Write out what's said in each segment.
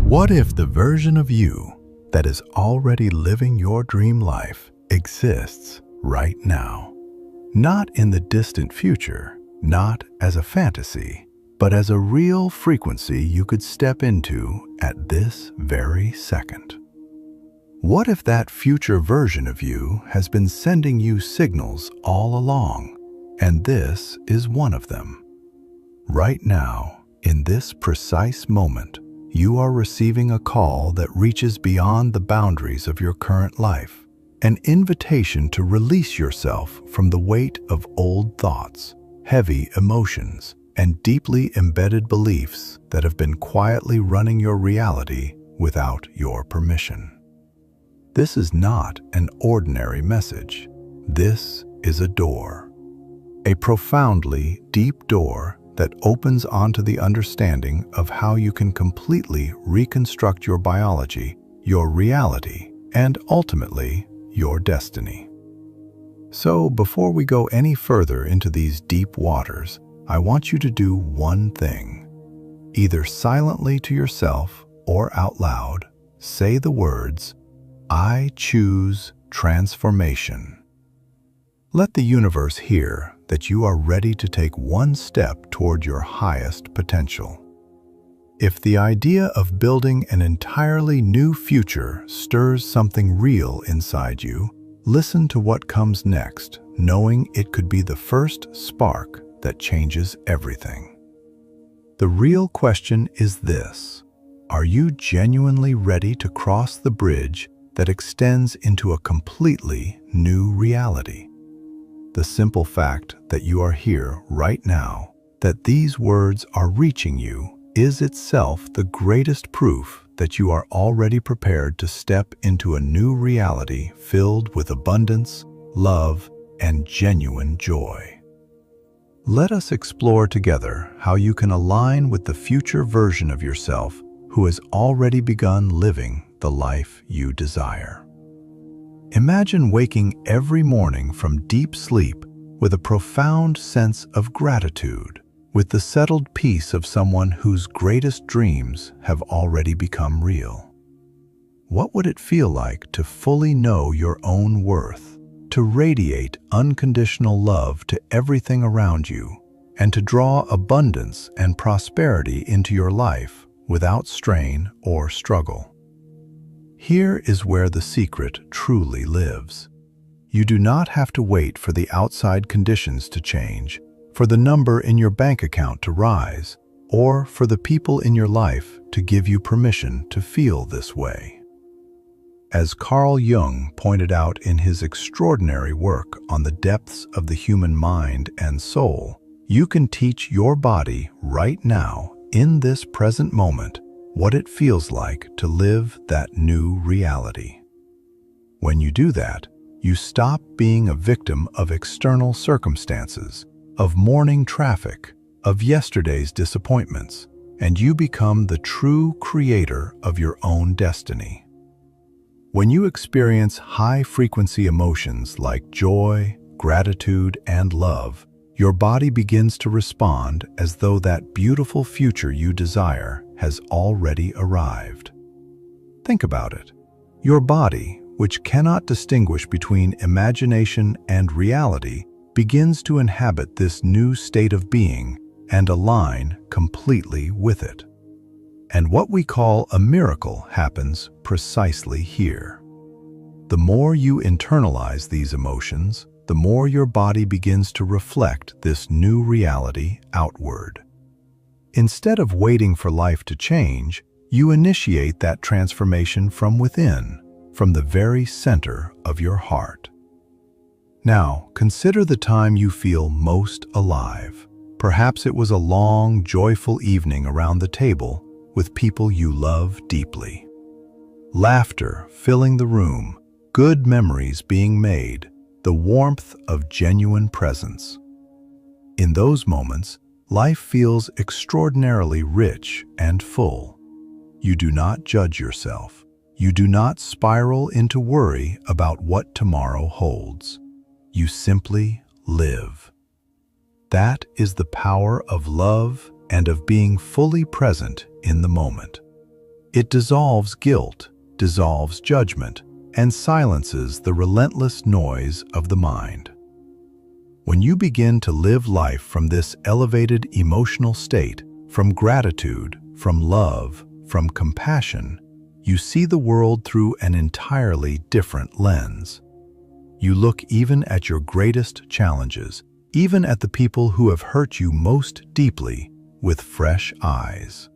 What if the version of you that is already living your dream life exists right now? Not in the distant future, not as a fantasy, but as a real frequency you could step into at this very second. What if that future version of you has been sending you signals all along, and this is one of them? Right now, in this precise moment, you are receiving a call that reaches beyond the boundaries of your current life, an invitation to release yourself from the weight of old thoughts, heavy emotions, and deeply embedded beliefs that have been quietly running your reality without your permission. This is not an ordinary message. This is a door, a profoundly deep door that opens onto the understanding of how you can completely reconstruct your biology, your reality, and ultimately, your destiny. So, before we go any further into these deep waters, I want you to do one thing. Either silently to yourself or out loud, say the words, "I choose transformation." Let the universe hear that you are ready to take one step toward your highest potential. If the idea of building an entirely new future stirs something real inside you, listen to what comes next, knowing it could be the first spark that changes everything. The real question is this: are you genuinely ready to cross the bridge that extends into a completely new reality? The simple fact that you are here right now, that these words are reaching you, is itself the greatest proof that you are already prepared to step into a new reality filled with abundance, love, and genuine joy. Let us explore together how you can align with the future version of yourself who has already begun living the life you desire. Imagine waking every morning from deep sleep with a profound sense of gratitude, with the settled peace of someone whose greatest dreams have already become real. What would it feel like to fully know your own worth, to radiate unconditional love to everything around you, and to draw abundance and prosperity into your life without strain or struggle? Here is where the secret truly lives. You do not have to wait for the outside conditions to change, for the number in your bank account to rise, or for the people in your life to give you permission to feel this way. As Carl Jung pointed out in his extraordinary work on the depths of the human mind and soul, you can teach your body right now, in this present moment, what it feels like to live that new reality. When you do that, you stop being a victim of external circumstances, of morning traffic, of yesterday's disappointments, and you become the true creator of your own destiny. When you experience high-frequency emotions like joy, gratitude, and love, your body begins to respond as though that beautiful future you desire has already arrived. Think about it. Your body, which cannot distinguish between imagination and reality, begins to inhabit this new state of being and align completely with it. And what we call a miracle happens precisely here. The more you internalize these emotions, the more your body begins to reflect this new reality outward. Instead of waiting for life to change, you initiate that transformation from within, from the very center of your heart. Now, consider the time you feel most alive. Perhaps it was a long, joyful evening around the table with people you love deeply. Laughter filling the room, good memories being made, the warmth of genuine presence. In those moments, life feels extraordinarily rich and full. You do not judge yourself. You do not spiral into worry about what tomorrow holds. You simply live. That is the power of love and of being fully present in the moment. It dissolves guilt, dissolves judgment, and silences the relentless noise of the mind. When you begin to live life from this elevated emotional state, from gratitude, from love, from compassion, you see the world through an entirely different lens. You look even at your greatest challenges, even at the people who have hurt you most deeply, with fresh eyes.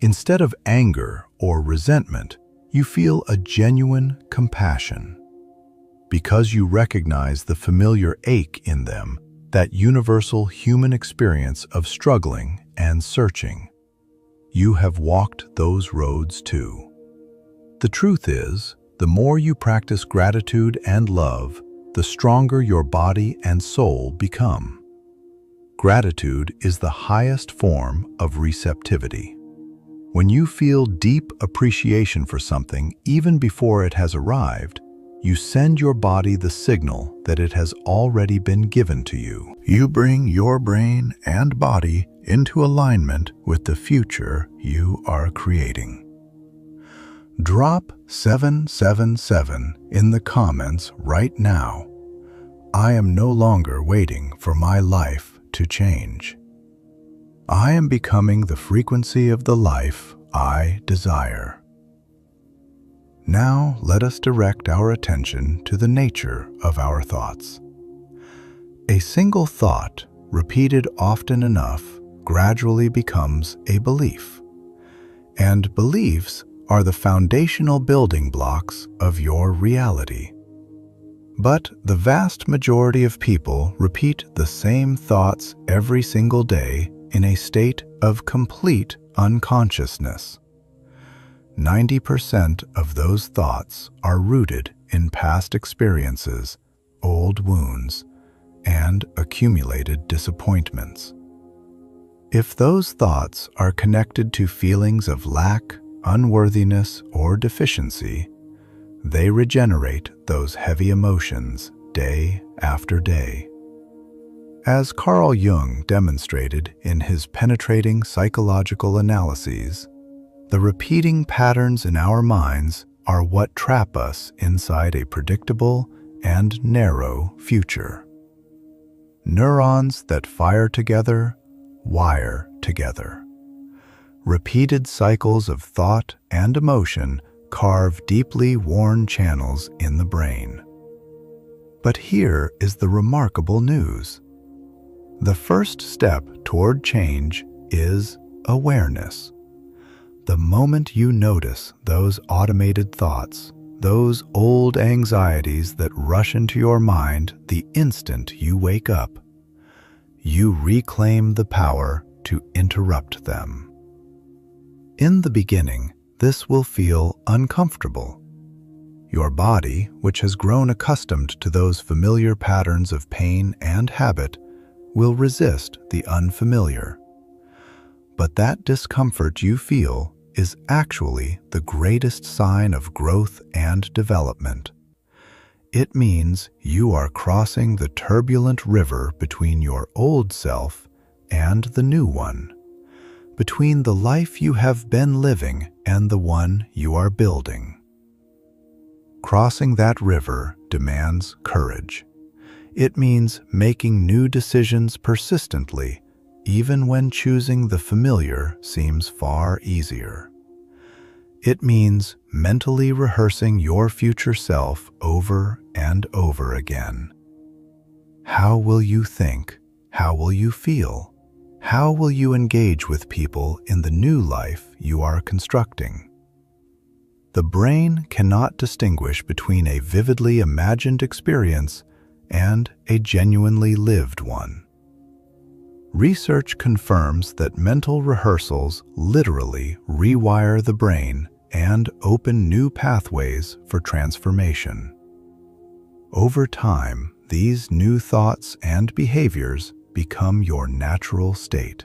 Instead of anger or resentment, you feel a genuine compassion. Because you recognize the familiar ache in them, that universal human experience of struggling and searching. You have walked those roads too. The truth is, the more you practice gratitude and love, the stronger your body and soul become. Gratitude is the highest form of receptivity. When you feel deep appreciation for something even before it has arrived, you send your body the signal that it has already been given to you. You bring your brain and body into alignment with the future you are creating. Drop 777 in the comments right now. I am no longer waiting for my life to change. I am becoming the frequency of the life I desire. Now let us direct our attention to the nature of our thoughts. A single thought, repeated often enough, gradually becomes a belief. And beliefs are the foundational building blocks of your reality. But the vast majority of people repeat the same thoughts every single day in a state of complete unconsciousness. 90% of those thoughts are rooted in past experiences, old wounds, and accumulated disappointments. If those thoughts are connected to feelings of lack, unworthiness, or deficiency, they regenerate those heavy emotions day after day. As Carl Jung demonstrated in his penetrating psychological analyses, the repeating patterns in our minds are what trap us inside a predictable and narrow future. Neurons that fire together, wire together. Repeated cycles of thought and emotion carve deeply worn channels in the brain. But here is the remarkable news. The first step toward change is awareness. The moment you notice those automated thoughts, those old anxieties that rush into your mind the instant you wake up, you reclaim the power to interrupt them. In the beginning, this will feel uncomfortable. Your body, which has grown accustomed to those familiar patterns of pain and habit, will resist the unfamiliar. But that discomfort you feel is actually the greatest sign of growth and development. It means you are crossing the turbulent river between your old self and the new one, between the life you have been living and the one you are building. Crossing that river demands courage. It means making new decisions persistently, even when choosing the familiar seems far easier. It means mentally rehearsing your future self over and over again. How will you think? How will you feel? How will you engage with people in the new life you are constructing? The brain cannot distinguish between a vividly imagined experience and a genuinely lived one. Research confirms that mental rehearsals literally rewire the brain and open new pathways for transformation. Over time, these new thoughts and behaviors become your natural state.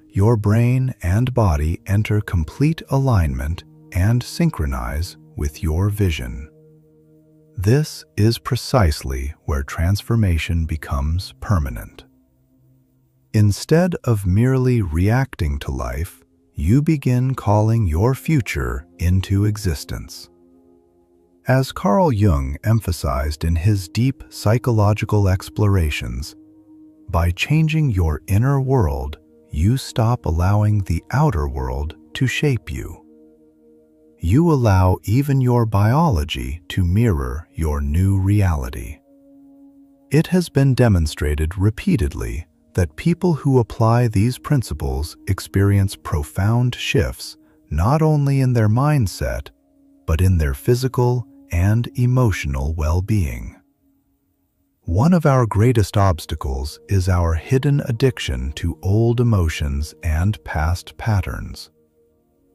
Your brain and body enter complete alignment and synchronize with your vision. This is precisely where transformation becomes permanent. Instead of merely reacting to life, you begin calling your future into existence. As Carl Jung emphasized in his deep psychological explorations, by changing your inner world, you stop allowing the outer world to shape you. You allow even your biology to mirror your new reality. It has been demonstrated repeatedly that people who apply these principles experience profound shifts not only in their mindset, but in their physical and emotional well-being. One of our greatest obstacles is our hidden addiction to old emotions and past patterns.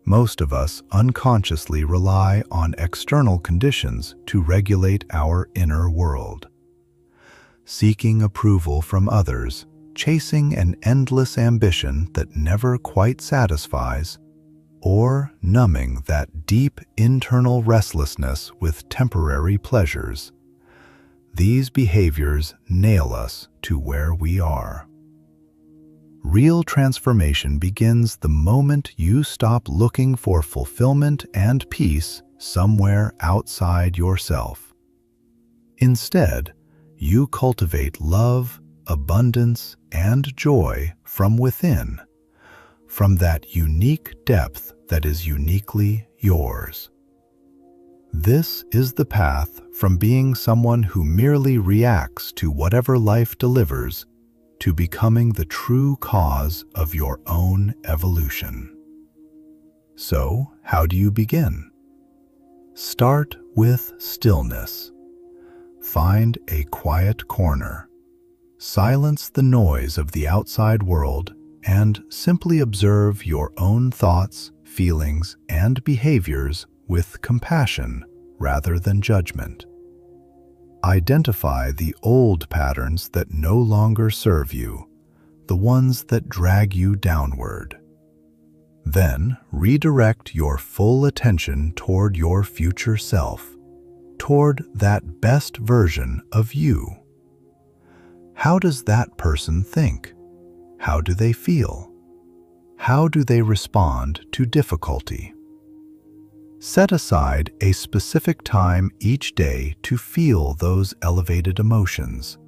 Most of us unconsciously rely on external conditions to regulate our inner world. Seeking approval from others, chasing an endless ambition that never quite satisfies, or numbing that deep internal restlessness with temporary pleasures. These behaviors nail us to where we are. Real transformation begins the moment you stop looking for fulfillment and peace somewhere outside yourself. Instead, you cultivate love, abundance, and joy from within, from that unique depth that is uniquely yours. This is the path from being someone who merely reacts to whatever life delivers to becoming the true cause of your own evolution. So, how do you begin? Start with stillness. Find a quiet corner. Silence the noise of the outside world and simply observe your own thoughts, feelings, and behaviors with compassion rather than judgment. Identify the old patterns that no longer serve you, the ones that drag you downward. Then redirect your full attention toward your future self, toward that best version of you. How does that person think? How do they feel? How do they respond to difficulty? Set aside a specific time each day to feel those elevated emotions,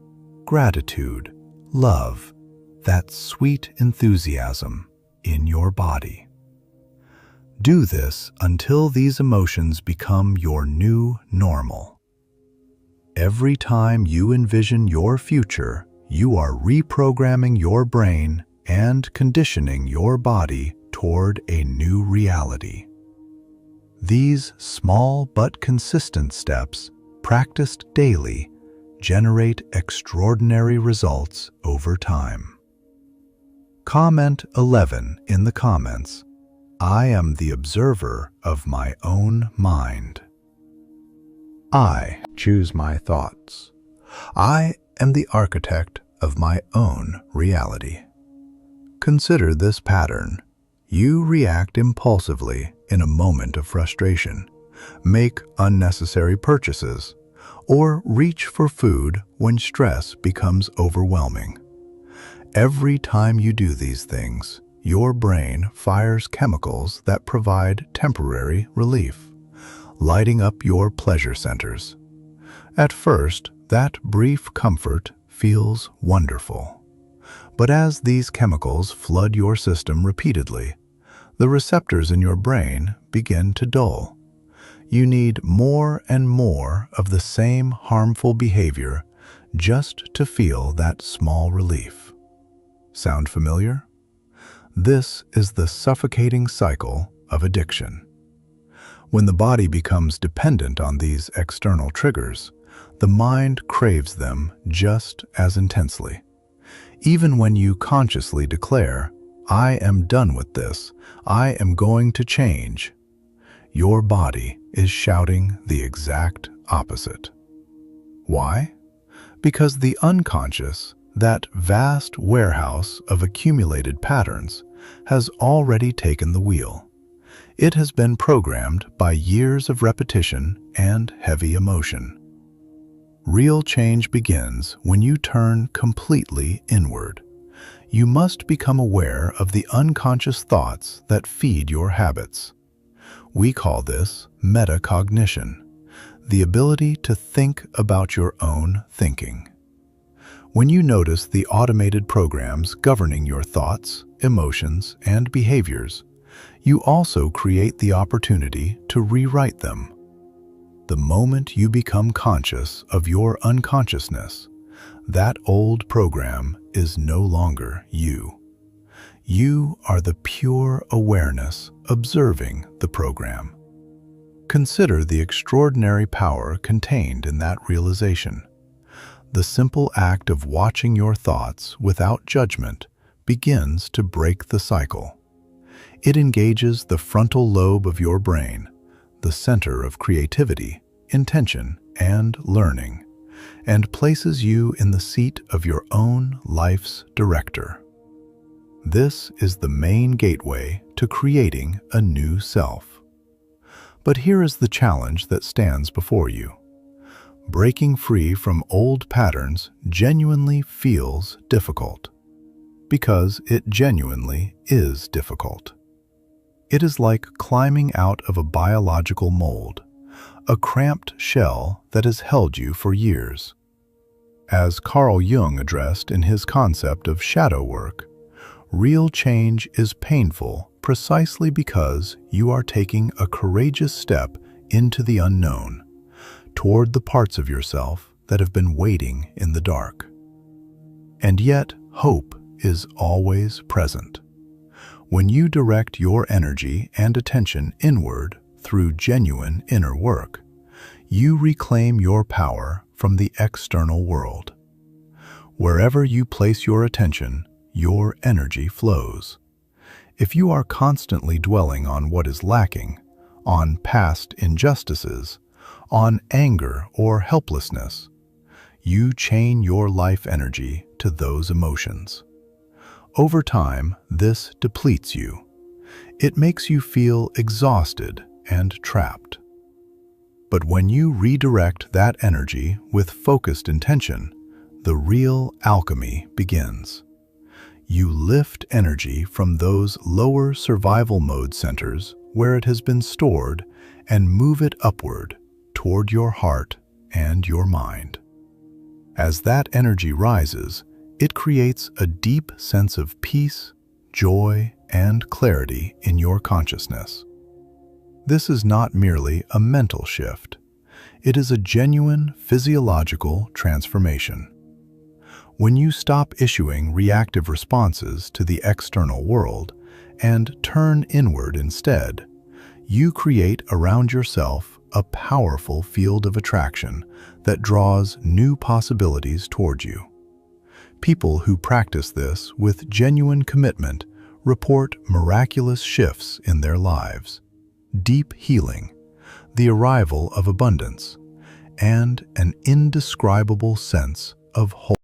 gratitude, love, that sweet enthusiasm in your body. Do this until these emotions become your new normal. Every time you envision your future, you are reprogramming your brain and conditioning your body toward a new reality. These small but consistent steps, practiced daily, generate extraordinary results over time. Comment 11 in the comments. I am the observer of my own mind. I choose my thoughts. I am the architect of my own reality. Consider this pattern. You react impulsively in a moment of frustration, make unnecessary purchases, or reach for food when stress becomes overwhelming. Every time you do these things, your brain fires chemicals that provide temporary relief, lighting up your pleasure centers. At first, that brief comfort feels wonderful. But as these chemicals flood your system repeatedly, the receptors in your brain begin to dull. You need more and more of the same harmful behavior just to feel that small relief. Sound familiar? This is the suffocating cycle of addiction. When the body becomes dependent on these external triggers, the mind craves them just as intensely. Even when you consciously declare, I am done with this, I am going to change, your body is shouting the exact opposite. Why? Because the unconscious, that vast warehouse of accumulated patterns, has already taken the wheel. It has been programmed by years of repetition and heavy emotion. Real change begins when you turn completely inward. you must become aware of the unconscious thoughts that feed your habits. We call this metacognition, the ability to think about your own thinking. When you notice the automated programs governing your thoughts, emotions, and behaviors, you also create the opportunity to rewrite them. The moment you become conscious of your unconsciousness, that old program is no longer you. You are the pure awareness observing the program. Consider the extraordinary power contained in that realization. The simple act of watching your thoughts without judgment begins to break the cycle. It engages the frontal lobe of your brain, the center of creativity, intention, and learning, and places you in the seat of your own life's director. This is the main gateway to creating a new self. But here is the challenge that stands before you. Breaking free from old patterns genuinely feels difficult, because it genuinely is difficult. It is like climbing out of a biological mold, a cramped shell that has held you for years. As Carl Jung addressed in his concept of shadow work, real change is painful precisely because you are taking a courageous step into the unknown, toward the parts of yourself that have been waiting in the dark. And yet, hope is always present. When you direct your energy and attention inward through genuine inner work, you reclaim your power from the external world. Wherever you place your attention, your energy flows. If you are constantly dwelling on what is lacking, on past injustices, on anger or helplessness, you chain your life energy to those emotions. Over time, this depletes you. It makes you feel exhausted and trapped. But when you redirect that energy with focused intention, the real alchemy begins. You lift energy from those lower survival mode centers where it has been stored and move it upward toward your heart and your mind. As that energy rises, it creates a deep sense of peace, joy, and clarity in your consciousness. This is not merely a mental shift. It is a genuine physiological transformation. When you stop issuing reactive responses to the external world and turn inward instead, you create around yourself a powerful field of attraction that draws new possibilities towards you. People who practice this with genuine commitment report miraculous shifts in their lives, deep healing, the arrival of abundance, and an indescribable sense of wholeness.